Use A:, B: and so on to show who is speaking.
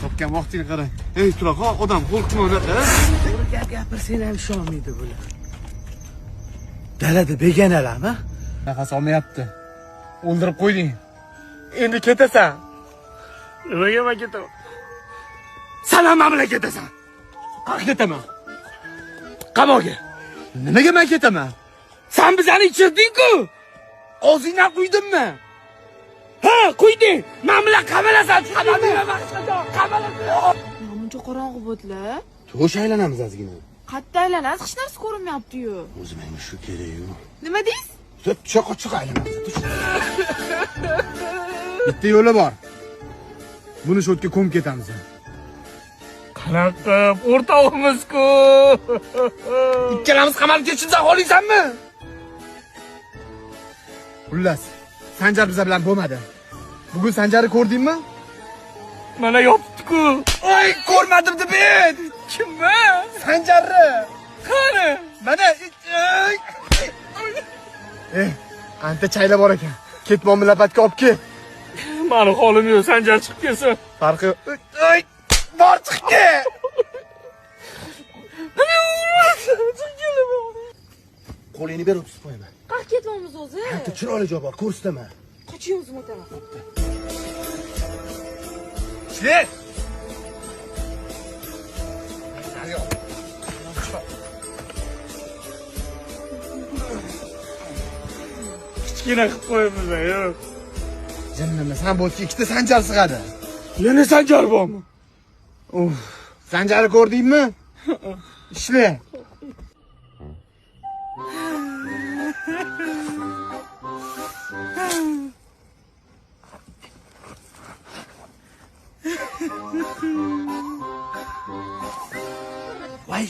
A: Topgan vaqtingga qarang. Ey, Turaqa, odam qo'rqma unaqa.
B: To'g'ri gap gapirsang ham ishonmaydi bular. Dalada begonalarmi?
A: Nafas olmayapti. O'ldirib qo'yding. Endi ketasan.
B: Nimaga men ketaman?
A: Sen ham men bilan ketasan. Qayerga ketaman? Qamoqqa. Nimaga men ketaman? Sen bizani ichirding-ku. Og'zingdan quydimmi? Ha, quyding. Men bilan qamalasan. Qamalasan.
C: Muncha qorong'i bo'ldi-la.
A: To'sh aylanamiz ozgina.
C: Qayerda aylanasiz? Hech narsa ko'rinmayapti-yu.
A: O'zi menga shu kerak-yu.
C: Nima deysiz?
A: Cho'q aylanamiz. Bitta yo'li bor. Buni shotga ko'mib ketamiz.
B: Qanaqa o'rtog'imiz-ku.
A: Ikkalamiz qamalib ketishimizdan xohlaysanmi? Xullas, Sanjar bizlar bilan bo'lmadi. Bugun Sanjarni ko'rdingmi?
B: Mana yopdi-ku.
A: Oy, ko'rmadim deb ed.
B: Kimmi?
A: Sanjarni.
B: Qani?
A: Mana qancha chayla bor ekan. Ketmon lapatga olib ket.
B: Mani holim yo'q, Sanjar chiqib kelsin.
A: Farqi oy, bor chiqib ket. Qo'lingni ber, o'tib qo'yaman.
C: Qayerga ketyapmiz o'zi?
A: Bitta chiroyli joy bor, ko'rsataman.
C: Qachiyamiz o'taman.
A: Ishlat.
B: Kichkina qilib qo'yamiz, yo'q.
A: Jinnimi, sen bo'lsa ikkita Sanjar sig'adi.
B: Yana Sanjar bormi?
A: Sanjarni ko'rdingmi? Ishla.
B: Voy,